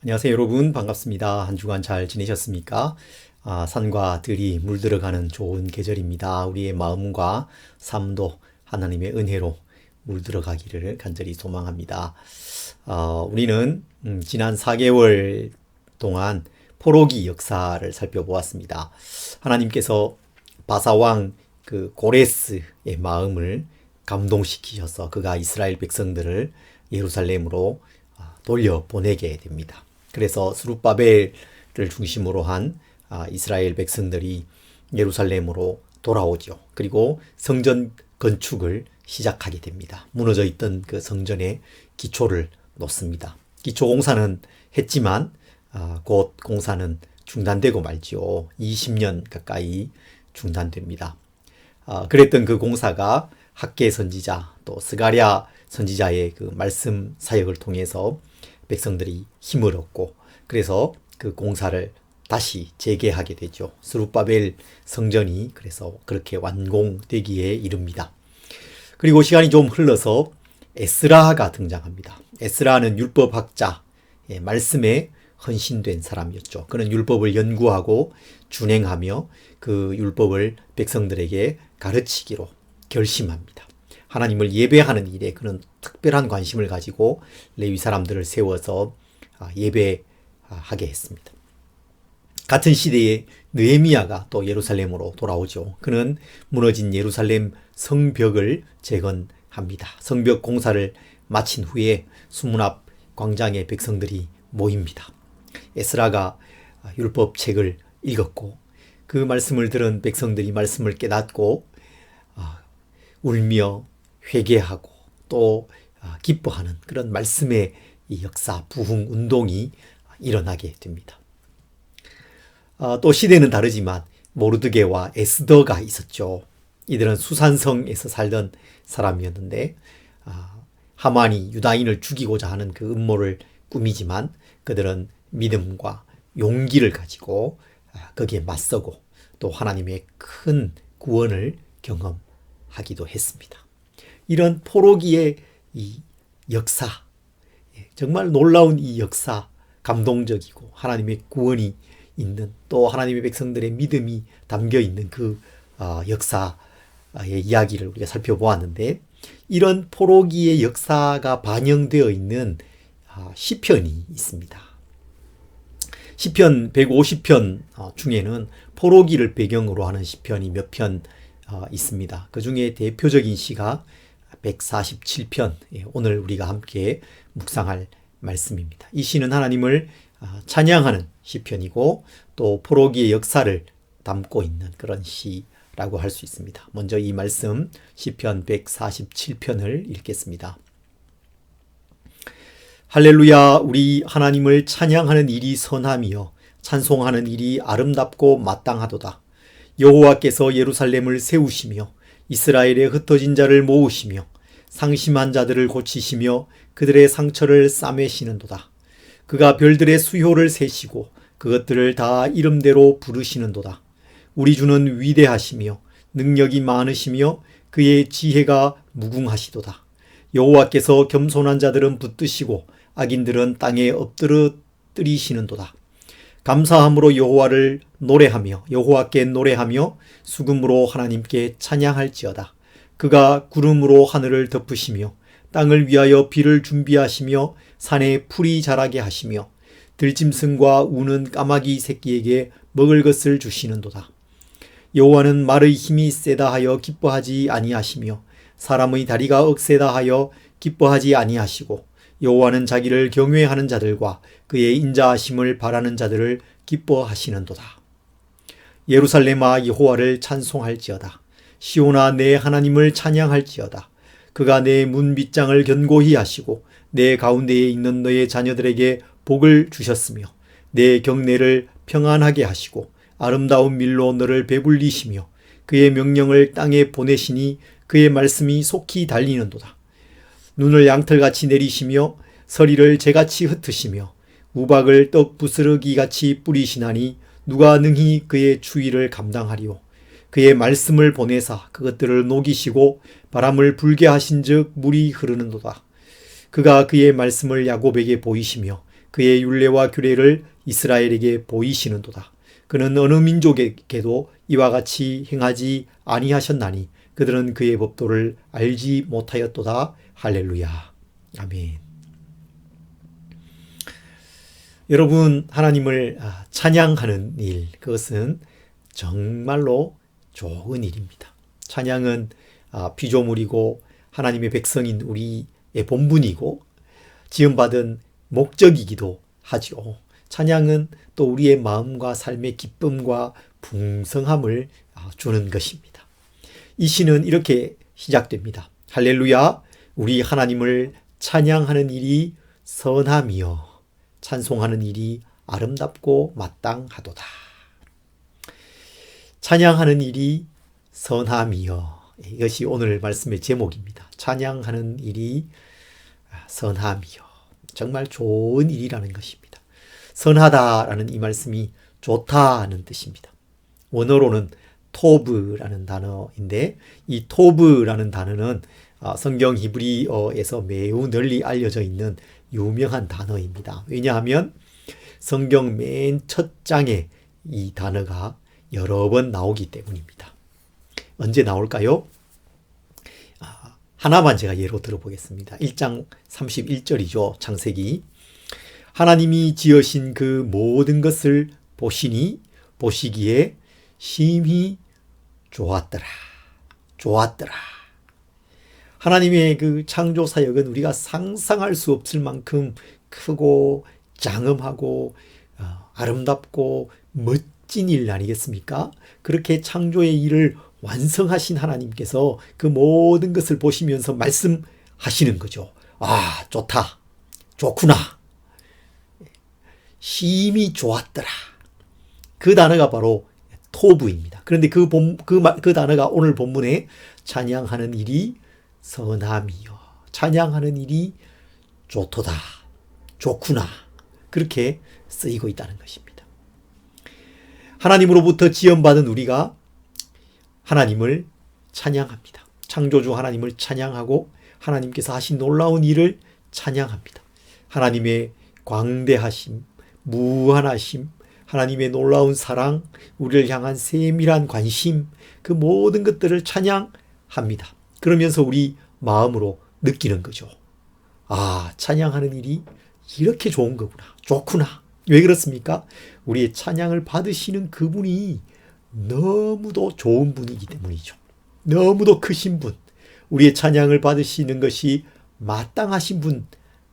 안녕하세요 여러분, 반갑습니다. 한 주간 잘 지내셨습니까? 산과 들이 물들어가는 좋은 계절입니다. 우리의 마음과 삶도 하나님의 은혜로 물들어가기를 간절히 소망합니다. 우리는 지난 4개월 동안 포로기 역사를 살펴보았습니다. 하나님께서 바사왕 그 고레스의 마음을 감동시키셔서 그가 이스라엘 백성들을 예루살렘으로 돌려보내게 됩니다. 그래서 스룹바벨을 중심으로 한 이스라엘 백성들이 예루살렘으로 돌아오죠. 그리고 성전 건축을 시작하게 됩니다. 무너져 있던 그 성전의 기초를 놓습니다. 기초 공사는 했지만 곧 공사는 중단되고 말지요. 20년 가까이 중단됩니다. 그랬던 그 공사가 학개 선지자 또 스가랴 선지자의 그 말씀 사역을 통해서 백성들이 힘을 얻고 그래서 그 공사를 다시 재개하게 되죠. 스룹바벨 성전이 그래서 그렇게 완공되기에 이릅니다. 그리고 시간이 좀 흘러서 에스라가 등장합니다. 에스라는 율법학자, 말씀에 헌신된 사람이었죠. 그는 율법을 연구하고 준행하며 그 율법을 백성들에게 가르치기로 결심합니다. 하나님을 예배하는 일에 그는 특별한 관심을 가지고 레위 사람들을 세워서 예배하게 했습니다. 같은 시대에 느헤미야가 또 예루살렘으로 돌아오죠. 그는 무너진 예루살렘 성벽을 재건합니다. 성벽 공사를 마친 후에 수문 앞 광장에 백성들이 모입니다. 에스라가 율법책을 읽었고 그 말씀을 들은 백성들이 말씀을 깨닫고 울며 회개하고 또 기뻐하는 그런 말씀의 이 역사 부흥 운동이 일어나게 됩니다. 또 시대는 다르지만 모르드게와 에스더가 있었죠. 이들은 수산성에서 살던 사람이었는데 하만이 유다인을 죽이고자 하는 그 음모를 꾸미지만 그들은 믿음과 용기를 가지고 거기에 맞서고 또 하나님의 큰 구원을 경험하기도 했습니다. 이런 포로기의 이 역사, 정말 놀라운 이 역사, 감동적이고 하나님의 구원이 있는 또 하나님의 백성들의 믿음이 담겨 있는 그 역사의 이야기를 우리가 살펴보았는데 이런 포로기의 역사가 반영되어 있는 시편이 있습니다. 시편 150편 중에는 포로기를 배경으로 하는 시편이 몇 편 있습니다. 그 중에 대표적인 시가 147편, 오늘 우리가 함께 묵상할 말씀입니다. 이 시는 하나님을 찬양하는 시편이고 또 포로기의 역사를 담고 있는 그런 시라고 할 수 있습니다. 먼저 이 말씀 시편 147편을 읽겠습니다. 할렐루야, 우리 하나님을 찬양하는 일이 선함이요 찬송하는 일이 아름답고 마땅하도다. 여호와께서 예루살렘을 세우시며 이스라엘의 흩어진 자를 모으시며 상심한 자들을 고치시며 그들의 상처를 싸매시는도다. 그가 별들의 수효를 세시고 그것들을 다 이름대로 부르시는도다. 우리 주는 위대하시며 능력이 많으시며 그의 지혜가 무궁하시도다. 여호와께서 겸손한 자들은 붙드시고 악인들은 땅에 엎드러뜨리시는도다. 감사함으로 여호와를 노래하며 여호와께 노래하며 수금으로 하나님께 찬양할지어다. 그가 구름으로 하늘을 덮으시며 땅을 위하여 비를 준비하시며 산에 풀이 자라게 하시며 들짐승과 우는 까마귀 새끼에게 먹을 것을 주시는도다. 여호와는 말의 힘이 세다 하여 기뻐하지 아니하시며 사람의 다리가 억세다 하여 기뻐하지 아니하시고 여호와는 자기를 경외하는 자들과 그의 인자하심을 바라는 자들을 기뻐하시는도다. 예루살렘아 여호와를 찬송할지어다. 시온아 내 하나님을 찬양할지어다. 그가 내 문 밑장을 견고히 하시고 내 가운데에 있는 너의 자녀들에게 복을 주셨으며 내 경내를 평안하게 하시고 아름다운 밀로 너를 배불리시며 그의 명령을 땅에 보내시니 그의 말씀이 속히 달리는도다. 눈을 양털같이 내리시며 서리를 재같이 흩으시며 우박을 떡 부스러기같이 뿌리시나니 누가 능히 그의 추위를 감당하리오. 그의 말씀을 보내사 그것들을 녹이시고 바람을 불게 하신즉 물이 흐르는도다. 그가 그의 말씀을 야곱에게 보이시며 그의 율례와 규례를 이스라엘에게 보이시는도다. 그는 어느 민족에게도 이와 같이 행하지 아니하셨나니 그들은 그의 법도를 알지 못하였도다. 할렐루야. 아멘. 여러분, 하나님을 찬양하는 일, 그것은 정말로 좋은 일입니다. 찬양은 피조물이고 하나님의 백성인 우리의 본분이고 지음받은 목적이기도 하죠. 찬양은 또 우리의 마음과 삶의 기쁨과 풍성함을 주는 것입니다. 이 시는 이렇게 시작됩니다. 할렐루야, 우리 하나님을 찬양하는 일이 선함이요 찬송하는 일이 아름답고 마땅하도다. 찬양하는 일이 선함이요. 이것이 오늘 말씀의 제목입니다. 찬양하는 일이 선함이요. 정말 좋은 일이라는 것입니다. 선하다라는 이 말씀이 좋다는 뜻입니다. 원어로는 토브라는 단어인데 이 토브라는 단어는 성경 히브리어에서 매우 널리 알려져 있는 유명한 단어입니다. 왜냐하면 성경 맨 첫 장에 이 단어가 여러 번 나오기 때문입니다. 언제 나올까요? 하나만 제가 예로 들어보겠습니다. 1장 31절이죠. 창세기. 하나님이 지으신 그 모든 것을 보시니 보시기에 심히 좋았더라. 좋았더라. 하나님의 그 창조 사역은 우리가 상상할 수 없을 만큼 크고 장엄하고 아름답고 멋진 일 아니겠습니까? 그렇게 창조의 일을 완성하신 하나님께서 그 모든 것을 보시면서 말씀하시는 거죠. 아, 좋다. 좋구나. 심히 좋았더라. 그 단어가 바로 토부입니다. 그런데 그 단어가 오늘 본문에 찬양하는 일이 선함이요. 찬양하는 일이 좋도다. 좋구나. 그렇게 쓰이고 있다는 것입니다. 하나님으로부터 지원받은 우리가 하나님을 찬양합니다. 창조주 하나님을 찬양하고 하나님께서 하신 놀라운 일을 찬양합니다. 하나님의 광대하심, 무한하심, 하나님의 놀라운 사랑, 우리를 향한 세밀한 관심, 그 모든 것들을 찬양합니다. 그러면서 우리 마음으로 느끼는 거죠. 아, 찬양하는 일이 이렇게 좋은 거구나. 좋구나. 왜 그렇습니까? 우리의 찬양을 받으시는 그분이 너무도 좋은 분이기 때문이죠. 너무도 크신 분, 우리의 찬양을 받으시는 것이 마땅하신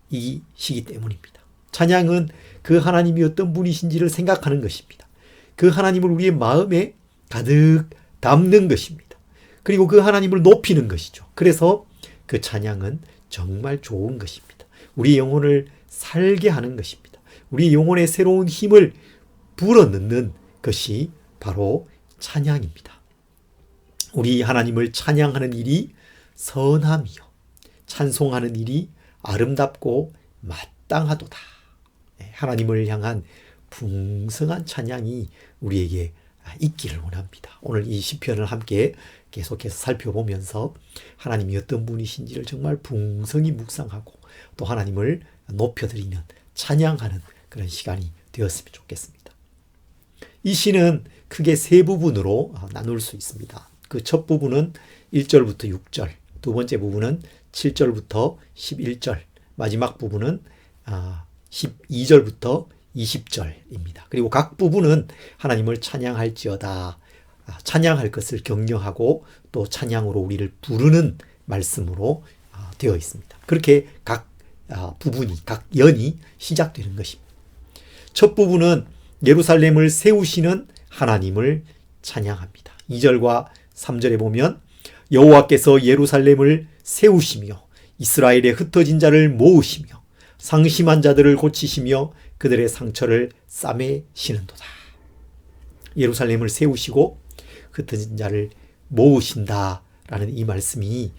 분이시기 때문입니다. 찬양은 그 하나님이 어떤 분이신지를 생각하는 것입니다. 그 하나님을 우리의 마음에 가득 담는 것입니다. 그리고 그 하나님을 높이는 것이죠. 그래서 그 찬양은 정말 좋은 것입니다. 우리 영혼을 살게 하는 것입니다. 우리 영혼에 새로운 힘을 불어넣는 것이 바로 찬양입니다. 우리 하나님을 찬양하는 일이 선함이요 찬송하는 일이 아름답고 마땅하도다. 하나님을 향한 풍성한 찬양이 우리에게 있기를 원합니다. 오늘 이 시편을 함께 계속해서 살펴보면서 하나님이 어떤 분이신지를 정말 풍성히 묵상하고 또 하나님을 높여드리는 찬양하는 그런 시간이 되었으면 좋겠습니다. 이 시는 크게 세 부분으로 나눌 수 있습니다. 그 첫 부분은 1절부터 6절, 두 번째 부분은 7절부터 11절, 마지막 부분은 12절부터 20절입니다. 그리고 각 부분은 하나님을 찬양할지어다, 찬양할 것을 격려하고 또 찬양으로 우리를 부르는 말씀으로 되어 있습니다. 그렇게 각 부분이, 각 연이 시작되는 것입니다. 첫 부분은 예루살렘을 세우시는 하나님을 찬양합니다. 2절과 3절에 보면 여호와께서 예루살렘을 세우시며 이스라엘의 흩어진 자를 모으시며 상심한 자들을 고치시며 그들의 상처를 싸매시는도다. 예루살렘을 세우시고 흩어진 자를 모으신다라는 이 말씀이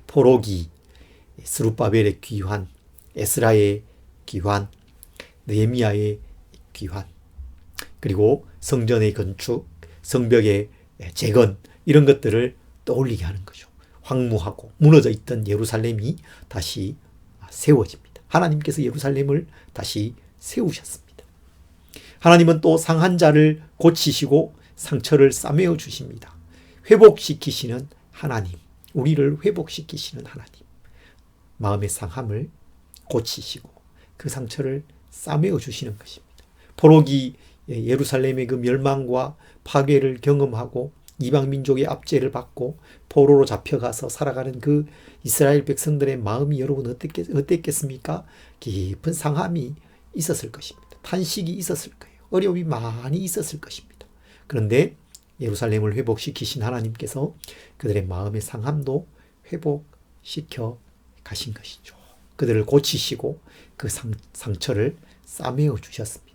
포로기, 스룹바벨의 귀환, 에스라의 귀환, 느헤미야의 귀환, 그리고 성전의 건축, 성벽의 재건, 이런 것들을 떠올리게 하는 거죠. 황무하고 무너져 있던 예루살렘이 다시 세워집니다. 하나님께서 예루살렘을 다시 세우셨습니다. 하나님은 또 상한 자를 고치시고 상처를 싸매어 주십니다. 회복시키시는 하나님, 우리를 회복시키시는 하나님, 마음의 상함을 고치시고 그 상처를 싸매어 주시는 것입니다. 포로기 예루살렘의 그 멸망과 파괴를 경험하고 이방 민족의 압제를 받고 포로로 잡혀가서 살아가는 그 이스라엘 백성들의 마음이 여러분 어땠겠습니까? 깊은 상함이 있었을 것입니다. 탄식이 있었을 거예요. 어려움이 많이 있었을 것입니다. 그런데 예루살렘을 회복시키신 하나님께서 그들의 마음의 상함도 회복시켜 가신 것이죠. 그들을 고치시고 그 상처를 싸매어 주셨습니다.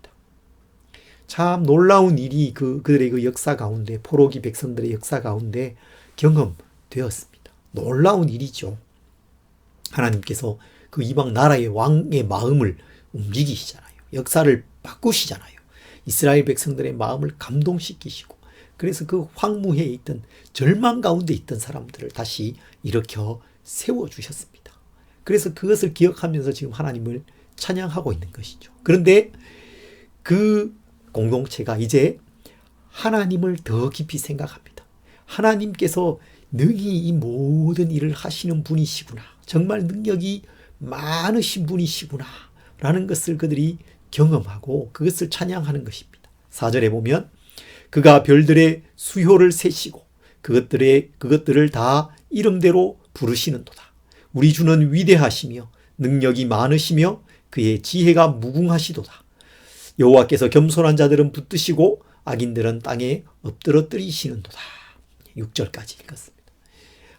참 놀라운 일이 그들의 그 역사 가운데, 포로기 백성들의 역사 가운데 경험되었습니다. 놀라운 일이죠. 하나님께서 그 이방 나라의 왕의 마음을 움직이시잖아요. 역사를 바꾸시잖아요. 이스라엘 백성들의 마음을 감동시키시고, 그래서 그 황무해에 있던, 절망 가운데 있던 사람들을 다시 일으켜 세워주셨습니다. 그래서 그것을 기억하면서 지금 하나님을 찬양하고 있는 것이죠. 그런데 그 공동체가 이제 하나님을 더 깊이 생각합니다. 하나님께서 능히 이 모든 일을 하시는 분이시구나. 정말 능력이 많으신 분이시구나. 라는 것을 그들이 경험하고 그것을 찬양하는 것입니다. 4절에 보면 그가 별들의 수효를 세시고 그것들을 다 이름대로 부르시는도다. 우리 주는 위대하시며 능력이 많으시며 그의 지혜가 무궁하시도다. 여호와께서 겸손한 자들은 붙드시고 악인들은 땅에 엎드러뜨리시는도다. 6절까지 읽었습니다.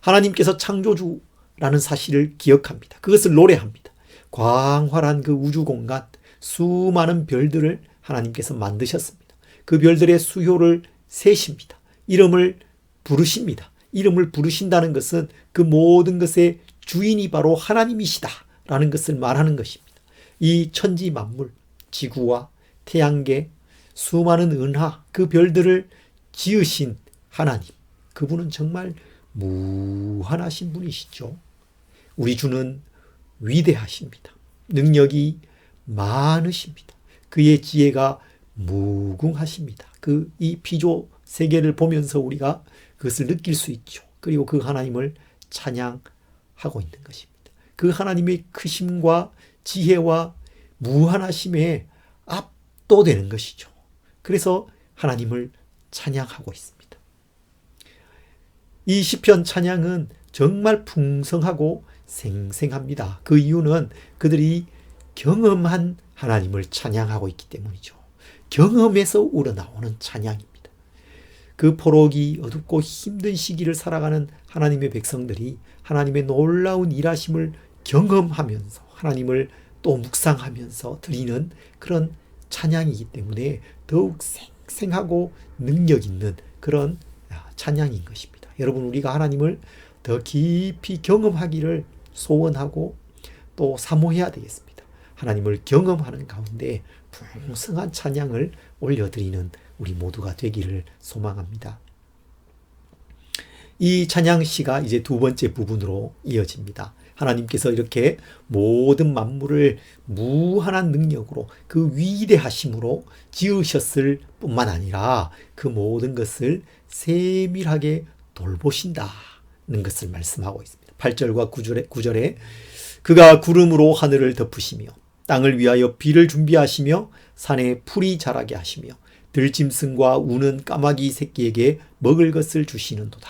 하나님께서 창조주라는 사실을 기억합니다. 그것을 노래합니다. 광활한 그 우주 공간, 수많은 별들을 하나님께서 만드셨습니다. 그 별들의 수효를 세십니다. 이름을 부르십니다. 이름을 부르신다는 것은 그 모든 것의 주인이 바로 하나님이시다라는 것을 말하는 것입니다. 이 천지 만물, 지구와 태양계, 수많은 은하, 그 별들을 지으신 하나님, 그분은 정말 무한하신 분이시죠. 우리 주는 위대하십니다. 능력이 많으십니다. 그의 지혜가 무궁하십니다. 이 피조 세계를 보면서 우리가 그것을 느낄 수 있죠. 그리고 그 하나님을 찬양하고 있는 것입니다. 그 하나님의 크심과 지혜와 무한하심에 압도되는 것이죠. 그래서 하나님을 찬양하고 있습니다. 이 시편 찬양은 정말 풍성하고 생생합니다. 그 이유는 그들이 경험한 하나님을 찬양하고 있기 때문이죠. 경험에서 우러나오는 찬양입니다. 그 포로기 어둡고 힘든 시기를 살아가는 하나님의 백성들이 하나님의 놀라운 일하심을 경험하면서 하나님을 또 묵상하면서 드리는 그런 찬양이기 때문에 더욱 생생하고 능력 있는 그런 찬양인 것입니다. 여러분, 우리가 하나님을 더 깊이 경험하기를 소원하고 또 사모해야 되겠습니다. 하나님을 경험하는 가운데 풍성한 찬양을 올려드리는 우리 모두가 되기를 소망합니다. 이 찬양시가 이제 두 번째 부분으로 이어집니다. 하나님께서 이렇게 모든 만물을 무한한 능력으로 그 위대하심으로 지으셨을 뿐만 아니라 그 모든 것을 세밀하게 돌보신다는 것을 말씀하고 있습니다. 8절과 9절에 그가 구름으로 하늘을 덮으시며 땅을 위하여 비를 준비하시며 산에 풀이 자라게 하시며 들짐승과 우는 까마귀 새끼에게 먹을 것을 주시는도다.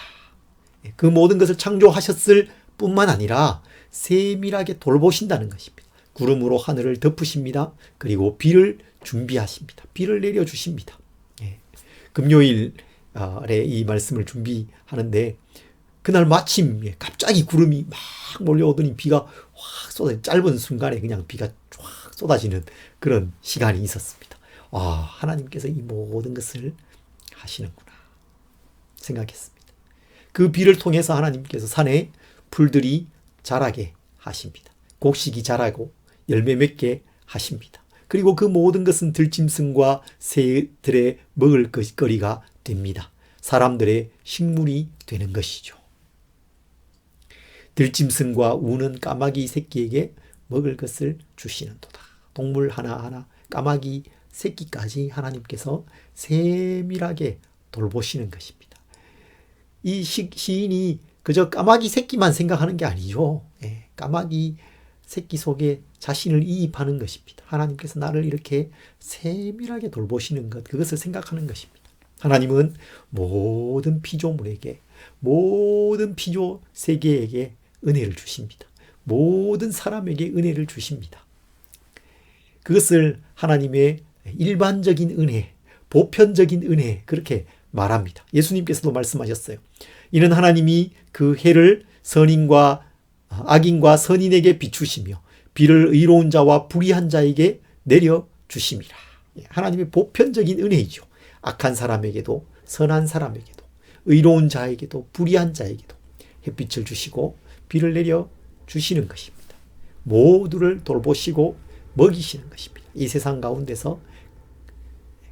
그 모든 것을 창조하셨을 뿐만 아니라 세밀하게 돌보신다는 것입니다. 구름으로 하늘을 덮으십니다. 그리고 비를 준비하십니다. 비를 내려주십니다. 금요일에 이 말씀을 준비하는데 그날 마침 갑자기 구름이 막 몰려오더니 비가 확 쏟아지는, 짧은 순간에 그냥 비가 확 쏟아지는 그런 시간이 있었습니다. 하나님께서 이 모든 것을 하시는구나 생각했습니다. 그 비를 통해서 하나님께서 산에 풀들이 자라게 하십니다. 곡식이 자라고 열매 맺게 하십니다. 그리고 그 모든 것은 들짐승과 새들의 먹을 것거리가 됩니다. 사람들의 식물이 되는 것이죠. 들짐승과 우는 까마귀 새끼에게 먹을 것을 주시는도다. 동물 하나하나 까마귀 새끼까지 하나님께서 세밀하게 돌보시는 것입니다. 이 시인이 그저 까마귀 새끼만 생각하는 게 아니죠. 까마귀 새끼 속에 자신을 이입하는 것입니다. 하나님께서 나를 이렇게 세밀하게 돌보시는 것, 그것을 생각하는 것입니다. 하나님은 모든 피조물에게, 모든 피조 세계에게 은혜를 주십니다. 모든 사람에게 은혜를 주십니다. 그것을 하나님의 일반적인 은혜, 보편적인 은혜, 그렇게 말합니다. 예수님께서도 말씀하셨어요. 이는 하나님이 그 해를 선인과 악인과 선인에게 비추시며 비를 의로운 자와 불의한 자에게 내려주심이라. 하나님의 보편적인 은혜이죠. 악한 사람에게도 선한 사람에게도 의로운 자에게도 불의한 자에게도 햇빛을 주시고 비를 내려주시는 것입니다. 모두를 돌보시고 먹이시는 것입니다. 이 세상 가운데서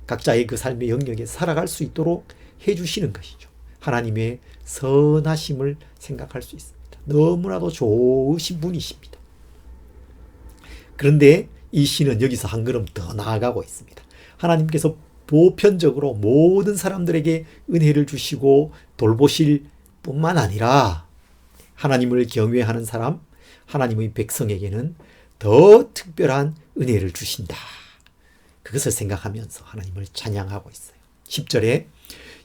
각자의 그 삶의 영역에 살아갈 수 있도록 해주시는 것이죠. 하나님의 선하심을 생각할 수 있습니다. 너무나도 좋으신 분이십니다. 그런데 이 시는 여기서 한 걸음 더 나아가고 있습니다. 하나님께서 보편적으로 모든 사람들에게 은혜를 주시고 돌보실 뿐만 아니라 하나님을 경외하는 사람, 하나님의 백성에게는 더 특별한 은혜를 주신다. 그것을 생각하면서 하나님을 찬양하고 있어요. 10절에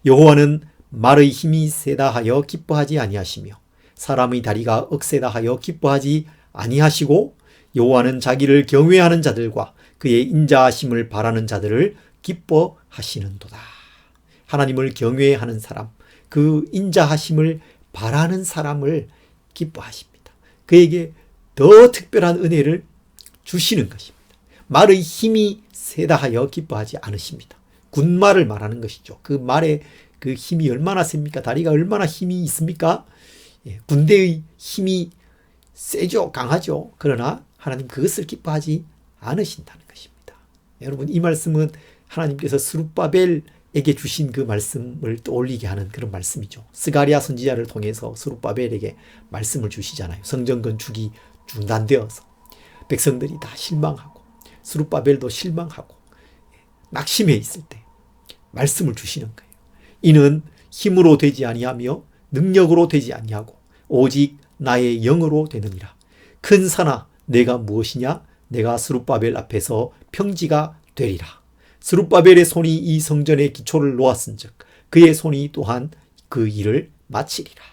여호와는 말의 힘이 세다 하여 기뻐하지 아니하시며 사람의 다리가 억세다 하여 기뻐하지 아니하시고 여호와는 자기를 경외하는 자들과 그의 인자하심을 바라는 자들을 기뻐하시는도다. 하나님을 경외하는 사람, 그 인자하심을 바라는 사람을 기뻐하십니다. 그에게 더 특별한 은혜를 주시는 것입니다. 말의 힘이 세다 하여 기뻐하지 않으십니다. 군말을 말하는 것이죠. 그 말의 그 힘이 얼마나 셉니까? 다리가 얼마나 힘이 있습니까? 군대의 힘이 세죠. 강하죠. 그러나 하나님 그것을 기뻐하지 않으신다는 것입니다. 여러분, 이 말씀은 하나님께서 스룹바벨에게 주신 그 말씀을 떠올리게 하는 그런 말씀이죠. 스가랴 선지자를 통해서 스룹바벨에게 말씀을 주시잖아요. 성전 건축이 중단되어서 백성들이 다 실망하고 스룹바벨도 실망하고 낙심해 있을 때 말씀을 주시는 거예요. 이는 힘으로 되지 아니하며 능력으로 되지 아니하고 오직 나의 영으로 되느니라. 큰 산아 내가 무엇이냐? 내가 스룹바벨 앞에서 평지가 되리라. 스룹바벨의 손이 이 성전의 기초를 놓았은즉 그의 손이 또한 그 일을 마치리라.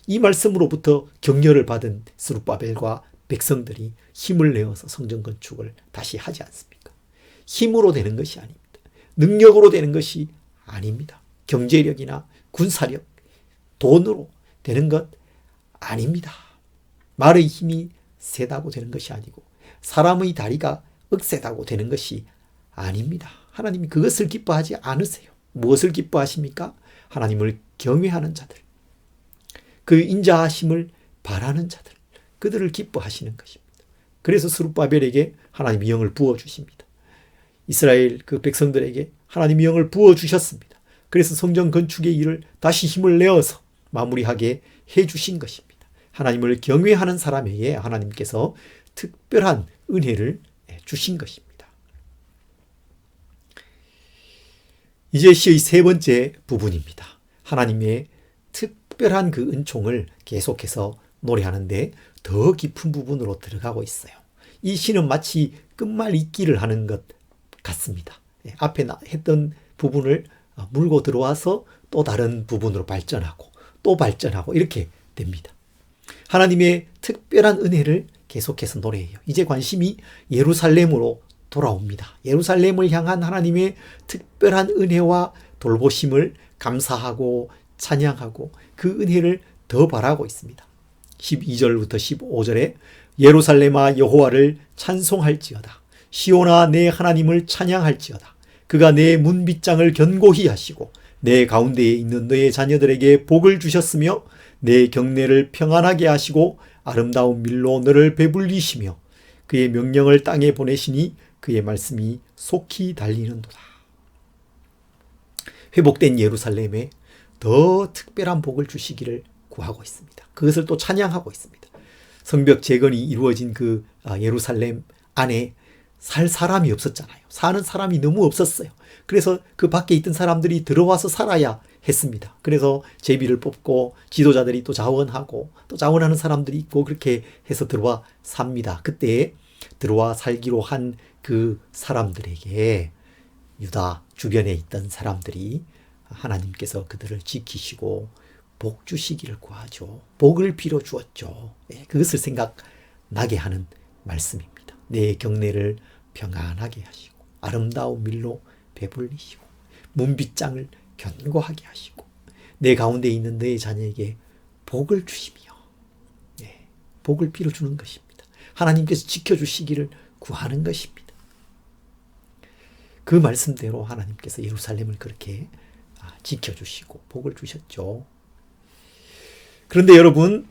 이 말씀으로부터 격려를 받은 스룹바벨과 백성들이 힘을 내어서 성전 건축을 다시 하지 않습니까? 힘으로 되는 것이 아닙니다. 능력으로 되는 것이 아닙니다. 경제력이나 군사력, 돈으로 되는 것 아닙니다. 말의 힘이 세다고 되는 것이 아니고 사람의 다리가 억세다고 되는 것이 아닙니다. 하나님이 그것을 기뻐하지 않으세요. 무엇을 기뻐하십니까? 하나님을 경외하는 자들, 그 인자하심을 바라는 자들, 그들을 기뻐하시는 것입니다. 그래서 스룹바벨에게 하나님이 영을 부어주십니다. 이스라엘 그 백성들에게 하나님이 영을 부어주셨습니다. 그래서 성전 건축의 일을 다시 힘을 내어서 마무리하게 해주신 것입니다. 하나님을 경외하는 사람에게 하나님께서 특별한 은혜를 주신 것입니다. 이제 시의 세 번째 부분입니다. 하나님의 특별한 그 은총을 계속해서 노래하는데 더 깊은 부분으로 들어가고 있어요. 이 시는 마치 끝말잇기를 하는 것 같습니다. 앞에 했던 부분을 물고 들어와서 또 다른 부분으로 발전하고 또 발전하고 이렇게 됩니다. 하나님의 특별한 은혜를 계속해서 노래해요. 이제 관심이 예루살렘으로 돌아옵니다. 예루살렘을 향한 하나님의 특별한 은혜와 돌보심을 감사하고 찬양하고 그 은혜를 더 바라고 있습니다. 12절부터 15절에 예루살렘아 여호와를 찬송할지어다. 시온아 내 하나님을 찬양할지어다. 그가 내 문빗장을 견고히 하시고 내 가운데에 있는 너의 자녀들에게 복을 주셨으며 내 경내를 평안하게 하시고 아름다운 밀로 너를 배불리시며 그의 명령을 땅에 보내시니 그의 말씀이 속히 달리는도다. 회복된 예루살렘에 더 특별한 복을 주시기를 구하고 있습니다. 그것을 또 찬양하고 있습니다. 성벽 재건이 이루어진 그 예루살렘 안에 살 사람이 없었잖아요. 사는 사람이 너무 없었어요. 그래서 그 밖에 있던 사람들이 들어와서 살아야 했습니다. 그래서 제비를 뽑고 지도자들이 또 자원하고 또 자원하는 사람들이 있고 그렇게 해서 들어와 삽니다. 그때 들어와 살기로 한 그 사람들에게 유다 주변에 있던 사람들이 하나님께서 그들을 지키시고 복 주시기를 구하죠. 복을 빌어 주었죠. 그것을 생각나게 하는 말씀입니다. 내 경내를 평안하게 하시고 아름다운 밀로 배불리시고 문빗장을 견고하게 하시고 내 가운데 있는 너의 자녀에게 복을 주시며 복을 빌어주는 것입니다. 하나님께서 지켜주시기를 구하는 것입니다. 그 말씀대로 하나님께서 예루살렘을 그렇게 지켜주시고 복을 주셨죠. 그런데 여러분,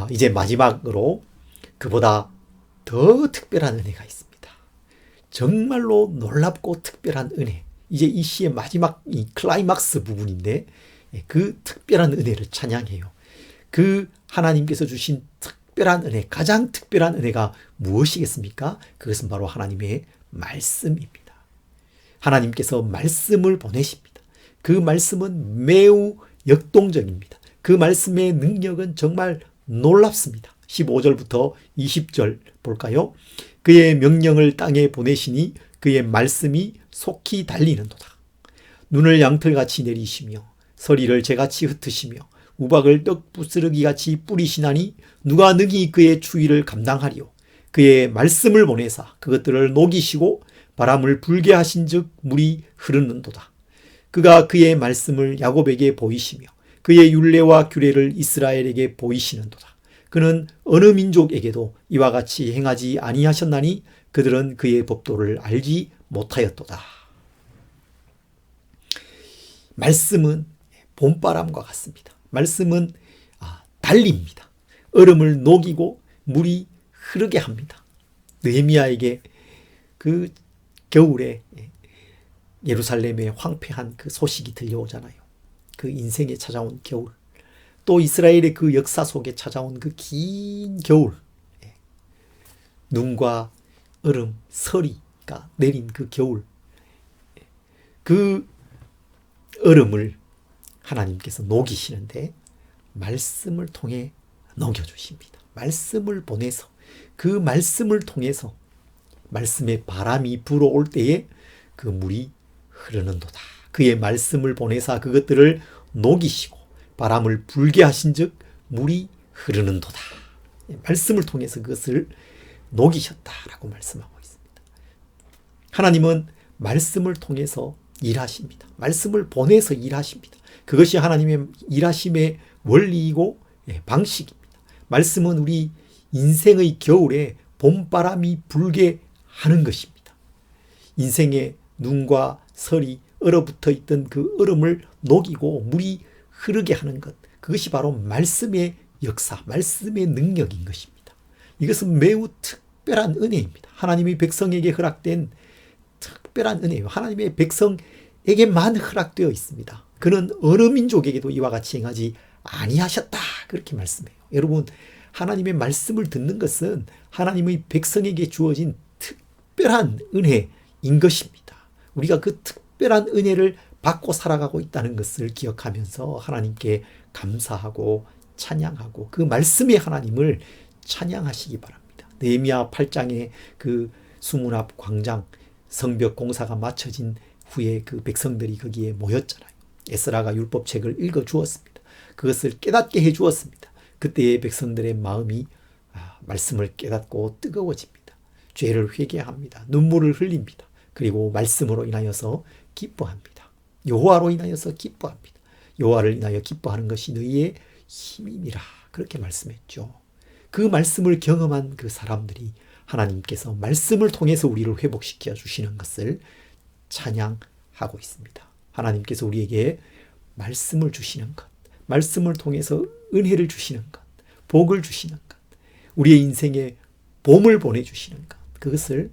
이제 마지막으로 그보다 더 특별한 은혜가 있습니다. 정말로 놀랍고 특별한 은혜. 이제 이 시의 마지막 이 클라이막스 부분인데 그 특별한 은혜를 찬양해요. 그 하나님께서 주신 특별한 은혜, 가장 특별한 은혜가 무엇이겠습니까? 그것은 바로 하나님의 말씀입니다. 하나님께서 말씀을 보내십니다. 그 말씀은 매우 역동적입니다. 그 말씀의 능력은 정말 놀랍습니다. 15절부터 20절 볼까요? 그의 명령을 땅에 보내시니 그의 말씀이 속히 달리는도다. 눈을 양털같이 내리시며 서리를 재같이 흩으시며 우박을 떡 부스러기같이 뿌리시나니 누가 능히 그의 추위를 감당하리요. 그의 말씀을 보내사 그것들을 녹이시고 바람을 불게 하신즉 물이 흐르는도다. 그가 그의 말씀을 야곱에게 보이시며 그의 율례와 규례를 이스라엘에게 보이시는도다. 그는 어느 민족에게도 이와 같이 행하지 아니하셨나니 그들은 그의 법도를 알지 못하였도다. 말씀은 봄바람과 같습니다. 말씀은 달립니다. 얼음을 녹이고 물이 흐르게 합니다. 느헤미야에게 그 겨울에 예루살렘의 황폐한 그 소식이 들려오잖아요. 그 인생에 찾아온 겨울. 또 이스라엘의 그 역사 속에 찾아온 그 긴 겨울. 눈과 얼음, 서리가 내린 그 겨울. 그 얼음을 하나님께서 녹이시는데 말씀을 통해 녹여주십니다. 말씀을 보내서 그 말씀을 통해서 말씀의 바람이 불어올 때에 그 물이 흐르는도다. 그의 말씀을 보내사 그것들을 녹이시고 바람을 불게 하신즉 물이 흐르는도다. 말씀을 통해서 그것을 녹이셨다라고 말씀하고 있습니다. 하나님은 말씀을 통해서 일하십니다. 말씀을 보내서 일하십니다. 그것이 하나님의 일하심의 원리이고 방식입니다. 말씀은 우리 인생의 겨울에 봄바람이 불게 하는 것입니다. 인생의 눈과 설이 얼어붙어 있던 그 얼음을 녹이고 물이 흐르게 하는 것. 그것이 바로 말씀의 역사, 말씀의 능력인 것입니다. 이것은 매우 특별한 은혜입니다. 하나님의 백성에게 허락된 특별한 은혜예요. 하나님의 백성에게만 허락되어 있습니다. 그는 어느 민족에게도 이와 같이 행하지 아니하셨다. 그렇게 말씀해요. 여러분, 하나님의 말씀을 듣는 것은 하나님의 백성에게 주어진 특별한 은혜인 것입니다. 우리가 그 특별한 은혜를 받고 살아가고 있다는 것을 기억하면서 하나님께 감사하고 찬양하고 그 말씀의 하나님을 찬양하시기 바랍니다. 느헤미야 8장의 그 수문 앞 광장 성벽 공사가 마쳐진 후에 그 백성들이 거기에 모였잖아요. 에스라가 율법책을 읽어 주었습니다. 그것을 깨닫게 해 주었습니다. 그때의 백성들의 마음이 말씀을 깨닫고 뜨거워집니다. 죄를 회개합니다. 눈물을 흘립니다. 그리고 말씀으로 인하여서 기뻐합니다. 여호와로 인하여서 기뻐합니다. 여호와를 인하여 기뻐하는 것이 너희의 힘이니라. 그렇게 말씀했죠. 그 말씀을 경험한 그 사람들이 하나님께서 말씀을 통해서 우리를 회복시켜 주시는 것을 찬양하고 있습니다. 하나님께서 우리에게 말씀을 주시는 것, 말씀을 통해서 은혜를 주시는 것, 복을 주시는 것, 우리의 인생에 봄을 보내주시는 것, 그것을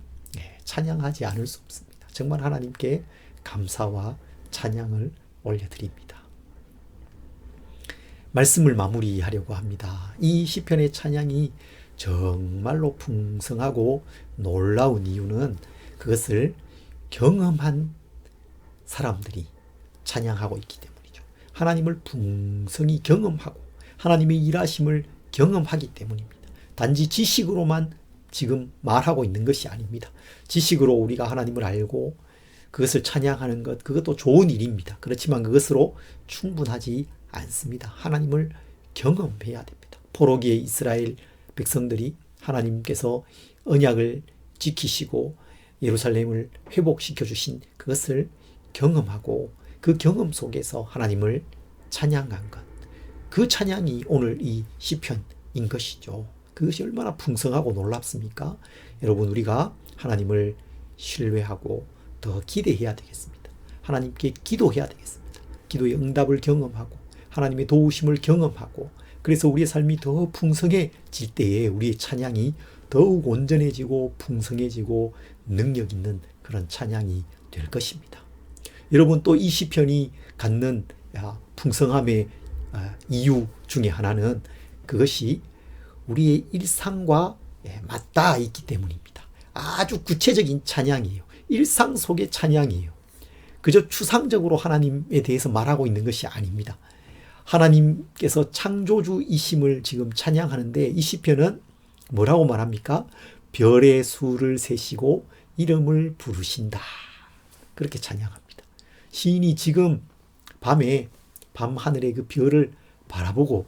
찬양하지 않을 수 없습니다. 정말 하나님께 감사와 찬양을 올려드립니다. 말씀을 마무리하려고 합니다. 이 시편의 찬양이 정말로 풍성하고 놀라운 이유는 그것을 경험한 사람들이 찬양하고 있기 때문이죠. 하나님을 풍성히 경험하고 하나님의 일하심을 경험하기 때문입니다. 단지 지식으로만 지금 말하고 있는 것이 아닙니다. 지식으로 우리가 하나님을 알고 그것을 찬양하는 것, 그것도 좋은 일입니다. 그렇지만 그것으로 충분하지 않습니다. 하나님을 경험해야 됩니다. 포로기의 이스라엘 백성들이 하나님께서 언약을 지키시고 예루살렘을 회복시켜 주신 그것을 경험하고 그 경험 속에서 하나님을 찬양한 것, 그 찬양이 오늘 이 시편인 것이죠. 그것이 얼마나 풍성하고 놀랍습니까? 여러분, 우리가 하나님을 신뢰하고 더 기대해야 되겠습니다. 하나님께 기도해야 되겠습니다. 기도의 응답을 경험하고 하나님의 도우심을 경험하고, 그래서 우리의 삶이 더 풍성해질 때에 우리의 찬양이 더욱 온전해지고 풍성해지고 능력 있는 그런 찬양이 될 것입니다. 여러분, 또 이 시편이 갖는 풍성함의 이유 중에 하나는 그것이 우리의 일상과 맞닿아 있기 때문입니다. 아주 구체적인 찬양이에요. 일상 속의 찬양이에요. 그저 추상적으로 하나님에 대해서 말하고 있는 것이 아닙니다. 하나님께서 창조주이심을 지금 찬양하는데 이 시편은 뭐라고 말합니까? 별의 수를 세시고 이름을 부르신다. 그렇게 찬양합니다. 시인이 지금 밤에 밤하늘의 그 별을 바라보고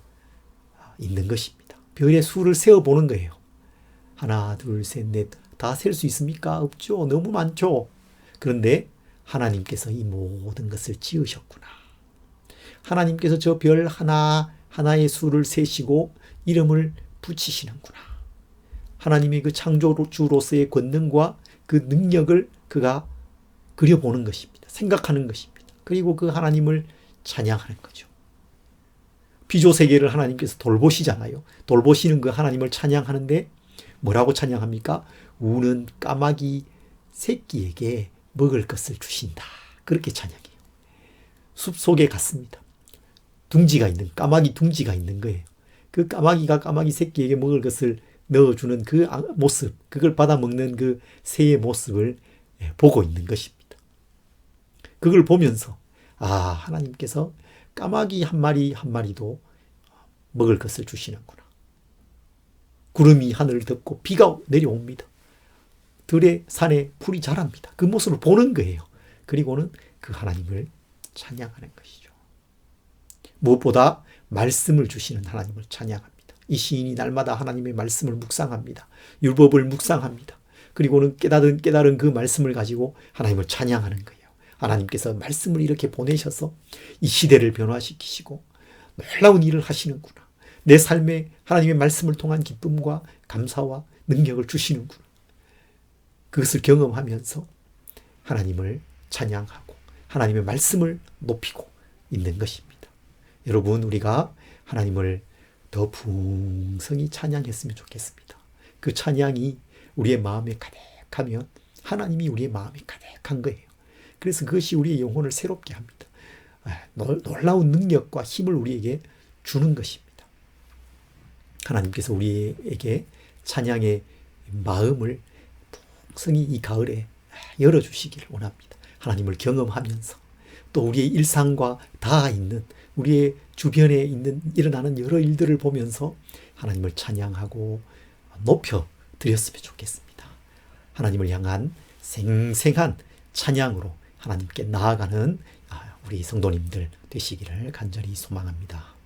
있는 것입니다. 별의 수를 세어보는 거예요. 하나, 둘, 셋, 넷. 다 셀 수 있습니까? 없죠. 너무 많죠. 그런데 하나님께서 이 모든 것을 지으셨구나. 하나님께서 저 별 하나 하나의 수를 세시고 이름을 붙이시는구나. 하나님의 그 창조주로서의 권능과 그 능력을 그가 그려보는 것입니다. 생각하는 것입니다. 그리고 그 하나님을 찬양하는 거죠. 피조세계를 하나님께서 돌보시잖아요. 돌보시는 그 하나님을 찬양하는데 뭐라고 찬양합니까? 우는 까마귀 새끼에게 먹을 것을 주신다. 그렇게 찬양해요. 숲속에 갔습니다. 둥지가 있는, 까마귀 둥지가 있는 거예요. 그 까마귀가 까마귀 새끼에게 먹을 것을 넣어주는 그 모습, 그걸 받아먹는 그 새의 모습을 보고 있는 것입니다. 그걸 보면서 하나님께서 까마귀 한 마리 한 마리도 먹을 것을 주시는구나. 구름이 하늘을 덮고 비가 내려옵니다. 들의 산에 풀이 자랍니다. 그 모습을 보는 거예요. 그리고는 그 하나님을 찬양하는 것이죠. 무엇보다 말씀을 주시는 하나님을 찬양합니다. 이 시인이 날마다 하나님의 말씀을 묵상합니다. 율법을 묵상합니다. 그리고는 깨달은 그 말씀을 가지고 하나님을 찬양하는 거예요. 하나님께서 말씀을 이렇게 보내셔서 이 시대를 변화시키시고 놀라운 일을 하시는구나. 내 삶에 하나님의 말씀을 통한 기쁨과 감사와 능력을 주시는구나. 그것을 경험하면서 하나님을 찬양하고 하나님의 말씀을 높이고 있는 것입니다. 여러분, 우리가 하나님을 더 풍성히 찬양했으면 좋겠습니다. 그 찬양이 우리의 마음에 가득하면 하나님이 우리의 마음에 가득한 거예요. 그래서 그것이 우리의 영혼을 새롭게 합니다. 놀라운 능력과 힘을 우리에게 주는 것입니다. 하나님께서 우리에게 찬양의 마음을 풍성히 이 가을에 열어주시기를 원합니다. 하나님을 경험하면서 또 우리의 일상과 닿아 있는 우리의 주변에 일어나는 여러 일들을 보면서 하나님을 찬양하고 높여 드렸으면 좋겠습니다. 하나님을 향한 생생한 찬양으로 하나님께 나아가는 우리 성도님들 되시기를 간절히 소망합니다.